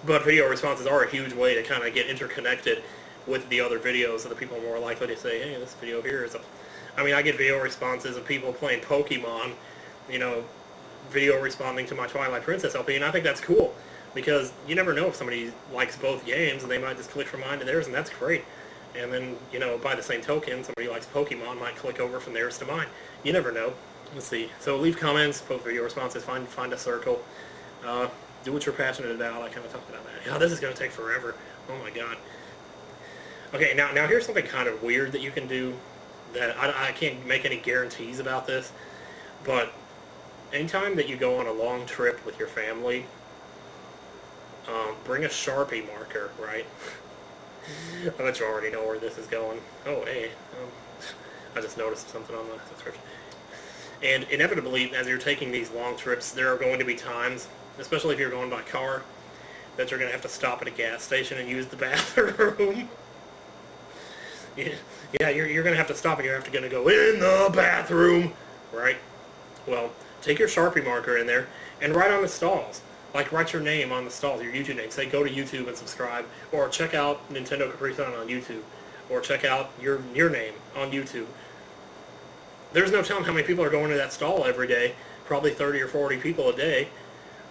But video responses are a huge way to kind of get interconnected with the other videos, so that people are more likely to say, hey, this video here is a... I mean, I get video responses of people playing Pokemon, you know, video responding to my Twilight Princess LP, and I think that's cool, because you never know if somebody likes both games, and they might just click from mine to theirs, and that's great. And then, you know, by the same token, somebody who likes Pokemon might click over from theirs to mine. You never know. Let's see. So leave comments, post video responses, find a circle. Do what you're passionate about. I kind of talked about that. Oh, this is going to take forever. Oh my god. Okay, now here's something kind of weird that you can do that I can't make any guarantees about this, but anytime that you go on a long trip with your family, bring a Sharpie marker, right? I bet you already know where this is going. Oh, hey. I just noticed something on the subscription. And inevitably, as you're taking these long trips, there are going to be times, especially if you're going by car, that you're going to have to stop at a gas station and use the bathroom. Yeah, you're going to have to stop and you're going to go in the bathroom, right? Well, take your Sharpie marker in there and write on the stalls. Like, write your name on the stalls, your YouTube name. Say, go to YouTube and subscribe, or check out Nintendo Capri Sun on YouTube, or check out your name on YouTube. There's no telling how many people are going to that stall every day. Probably 30 or 40 people a day.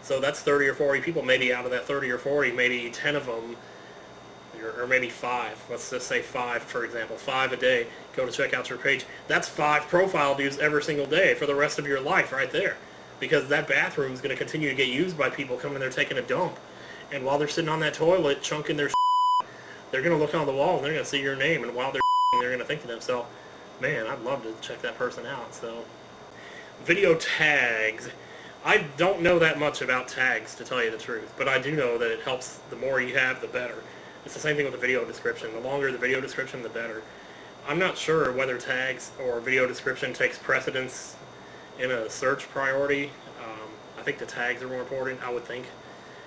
So that's 30 or 40 people. Maybe out of that 30 or 40, maybe 10 of them, or maybe 5. Let's just say 5, for example. 5 a day. Go to check out your page. That's 5 profile views every single day for the rest of your life right there. Because that bathroom is going to continue to get used by people coming there taking a dump. And while they're sitting on that toilet chunking their they're going to look on the wall and they're going to see your name. And while they're going to think to themselves, man, I'd love to check that person out. So, video tags. I don't know that much about tags, to tell you the truth. But I do know that it helps. The more you have, the better. It's the same thing with the video description. The longer the video description, the better. I'm not sure whether tags or video description takes precedence in a search priority. I think the tags are more important, I would think.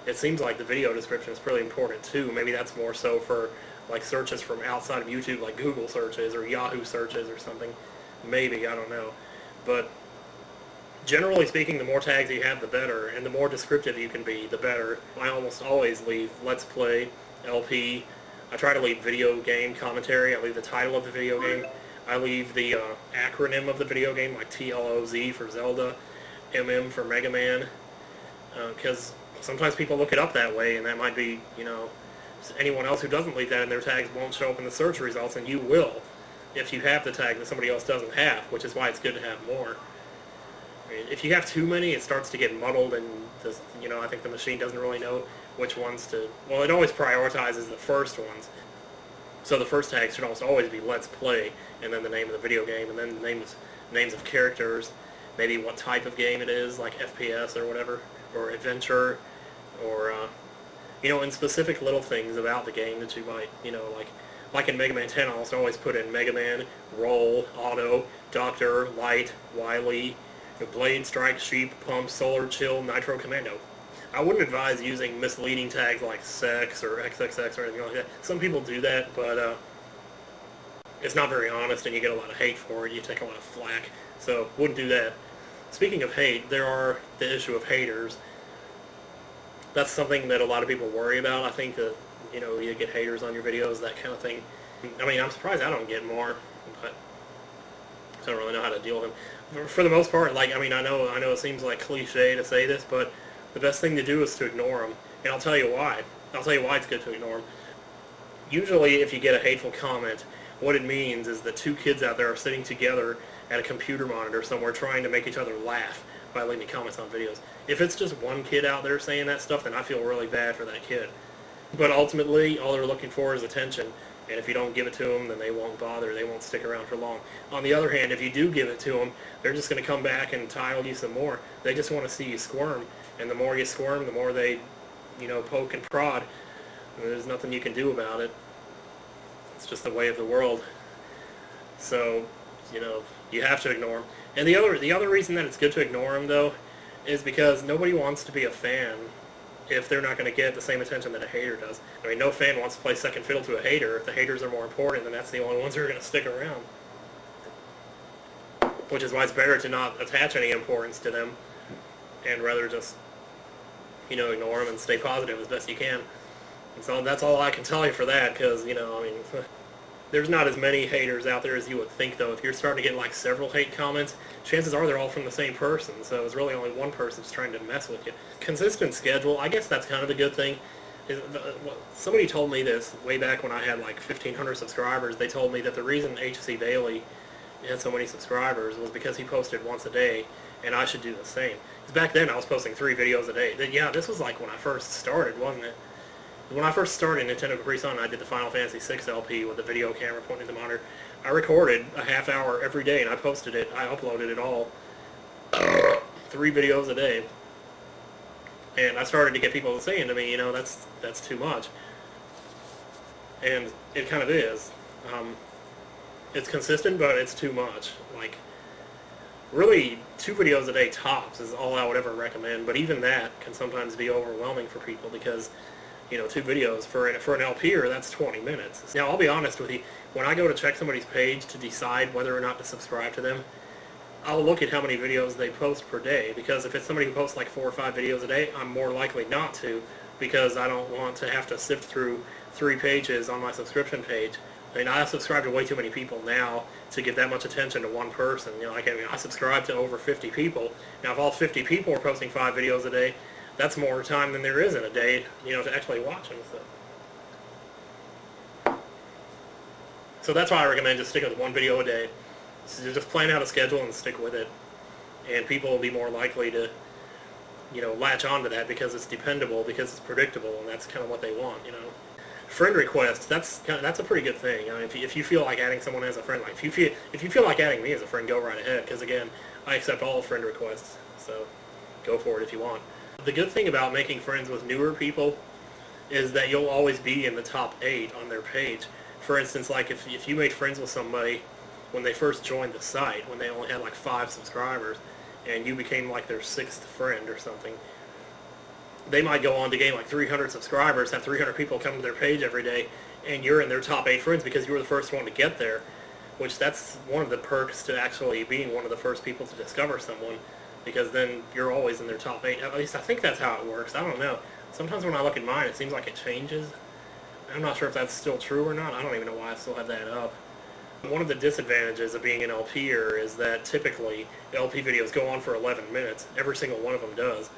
It seems like the video description is pretty important too. Maybe that's more so for like searches from outside of YouTube, like Google searches or Yahoo searches or something. Maybe, I don't know. But generally speaking, the more tags you have, the better, and the more descriptive you can be, the better. I almost always leave Let's Play, LP. I try to leave video game commentary. I leave the title of the video game. I leave the acronym of the video game, like TLOZ for Zelda, MM for Mega Man, because sometimes people look it up that way, and that might be, you know, anyone else who doesn't leave that in their tags won't show up in the search results, and you will if you have the tag that somebody else doesn't have, which is why it's good to have more. I mean, if you have too many, it starts to get muddled, and this, you know, I think the machine doesn't really know which ones to... Well, it always prioritizes the first ones. So the first tag should almost always be Let's Play, and then the name of the video game, and then the names of characters, maybe what type of game it is, like FPS or whatever, or adventure, or, you know, and specific little things about the game that you might, you know, like in Mega Man 10, I almost always put in Mega Man, Roll, Auto, Doctor, Light, Wily, Blade, Strike, Sheep, Pump, Solar, Chill, Nitro, Commando. I wouldn't advise using misleading tags like sex or XXX or anything like that. Some people do that, but it's not very honest, and you get a lot of hate for it. You take a lot of flack, so wouldn't do that. Speaking of hate, there are the issue of haters. That's something that a lot of people worry about. I think that, you know, you get haters on your videos, that kind of thing. I mean, I'm surprised I don't get more, but I don't really know how to deal with them. For the most part, like, I mean, I know it seems like cliche to say this, but the best thing to do is to ignore them, and I'll tell you why. I'll tell you why it's good to ignore them. Usually, if you get a hateful comment, what it means is that 2 kids out there are sitting together at a computer monitor somewhere trying to make each other laugh by leaving comments on videos. If it's just one kid out there saying that stuff, then I feel really bad for that kid. But ultimately, all they're looking for is attention, and if you don't give it to them, then they won't bother, they won't stick around for long. On the other hand, if you do give it to them, they're just going to come back and tile you some more. They just want to see you squirm, and the more you squirm, the more they, you know, poke and prod. And there's nothing you can do about it. It's just the way of the world. So, you know, you have to ignore them. And the other reason that it's good to ignore them, though, is because nobody wants to be a fan if they're not going to get the same attention that a hater does. I mean, no fan wants to play second fiddle to a hater. If the haters are more important, then that's the only ones who are going to stick around. Which is why it's better to not attach any importance to them, and rather just ignore them and stay positive as best you can. And so that's all I can tell you for that, because, I mean, there's not as many haters out there as you would think, though. If you're starting to get like several hate comments, chances are they're all from the same person, so it's really only one person who's trying to mess with you. Consistent schedule, I guess that's kind of a good thing. Somebody told me this way back when I had like 1,500 subscribers. They told me that the reason H.C. Bailey had so many subscribers was because he posted once a day, and I should do the same. Because back then I was posting 3 videos a day. Yeah, this was like when I first started, wasn't it? When I first started Nintendo Capri Sun, I did the Final Fantasy VI LP with the video camera pointing at the monitor. I recorded a half hour every day, and I posted it. I uploaded it all. 3 videos a day. And I started to get people saying to me, that's too much. And it kind of is. It's consistent, but it's too much. Like, really, 2 videos a day tops is all I would ever recommend. But even that can sometimes be overwhelming for people because 2 videos for an LPer, that's 20 minutes. Now, I'll be honest with you, when I go to check somebody's page to decide whether or not to subscribe to them, I'll look at how many videos they post per day, because if it's somebody who posts like 4 or 5 videos a day, I'm more likely not to, because I don't want to have to sift through 3 pages on my subscription page. I mean, I subscribe to way too many people now to give that much attention to one person. I subscribe to over 50 people. Now, if all 50 people are posting 5 videos a day, that's more time than there is in a day, to actually watch them. So that's why I recommend just sticking with 1 video a day. So just plan out a schedule and stick with it. And people will be more likely to, latch onto that because it's dependable, because it's predictable, and that's kind of what they want, Friend requests, that's a pretty good thing. I mean, if you feel like adding someone as a friend, like if you feel like adding me as a friend, go right ahead, because again, I accept all friend requests, so go for it if you want. The good thing about making friends with newer people is that you'll always be in the top 8 on their page. For instance, like if you made friends with somebody when they first joined the site, when they only had like 5 subscribers, and you became like their 6th friend or something, they might go on to gain like 300 subscribers, have 300 people come to their page every day, and you're in their top 8 friends because you were the first one to get there, which that's one of the perks to actually being one of the first people to discover someone, because then you're always in their top 8. At least I think that's how it works. I don't know. Sometimes when I look at mine, it seems like it changes. I'm not sure if that's still true or not. I don't even know why I still have that up. One of the disadvantages of being an LPer is that typically LP videos go on for 11 minutes. Every single one of them does.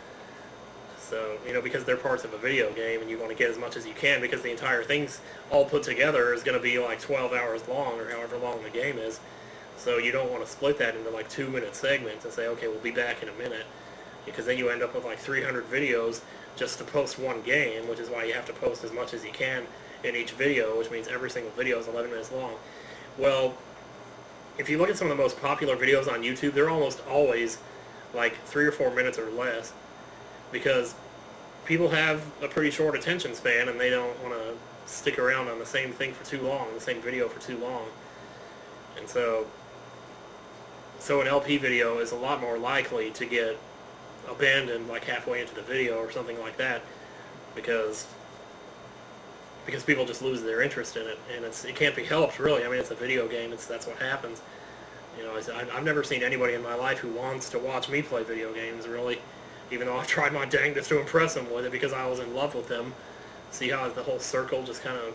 So, because they're parts of a video game and you want to get as much as you can, because the entire thing's all put together is going to be like 12 hours long or however long the game is. So you don't want to split that into like 2-minute segments and say, okay, we'll be back in a minute. Because then you end up with like 300 videos just to post one game, which is why you have to post as much as you can in each video, which means every single video is 11 minutes long. Well, if you look at some of the most popular videos on YouTube, they're almost always like 3 or 4 minutes or less, because people have a pretty short attention span and they don't want to stick around on the same thing for too long, the same video for too long. And so an LP video is a lot more likely to get abandoned like halfway into the video or something like that, because people just lose their interest in it, and it can't be helped, really. I mean, it's a video game. That's what happens. I've never seen anybody in my life who wants to watch me play video games, really, even though I've tried my dangest to impress them with it because I was in love with them. See how the whole circle just kind of...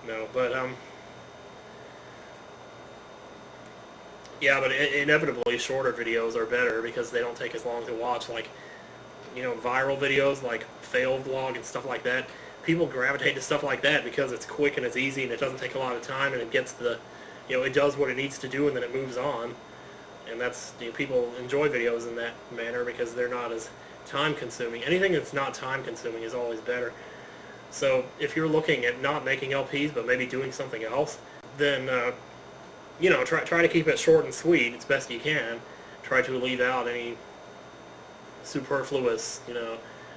No, but, yeah, but inevitably shorter videos are better because they don't take as long to watch. Like, viral videos like fail vlog and stuff like that, people gravitate to stuff like that because it's quick and it's easy and it doesn't take a lot of time, and it gets it does what it needs to do and then it moves on. And that's, people enjoy videos in that manner because they're not as time consuming. Anything that's not time consuming is always better. So if you're looking at not making LPs but maybe doing something else, then try to keep it short and sweet as best you can. Try to leave out any superfluous,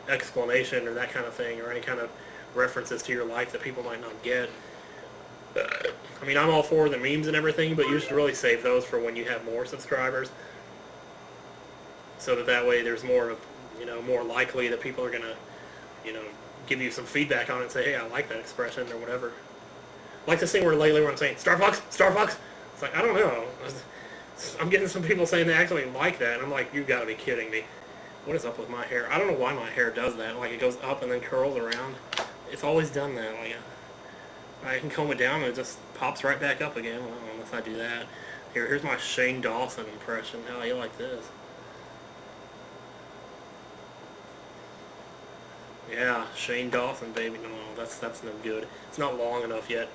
explanation or that kind of thing, or any kind of references to your life that people might not get. I mean, I'm all for the memes and everything, but you should really save those for when you have more subscribers, so that way there's more likely that people are gonna, give you some feedback on it and say, hey, I like that expression or whatever. Like this thing where lately where I'm saying, Starbucks, Starbucks. It's like, I don't know. I'm getting some people saying they actually like that, and I'm like, you gotta be kidding me. What is up with my hair? I don't know why my hair does that. Like, it goes up and then curls around. It's always done that. Like, I can comb it down and it just pops right back up again. Well, unless I do that. Here's my Shane Dawson impression. How you like this? Yeah, Shane Dawson, baby. No, that's no good. It's not long enough yet.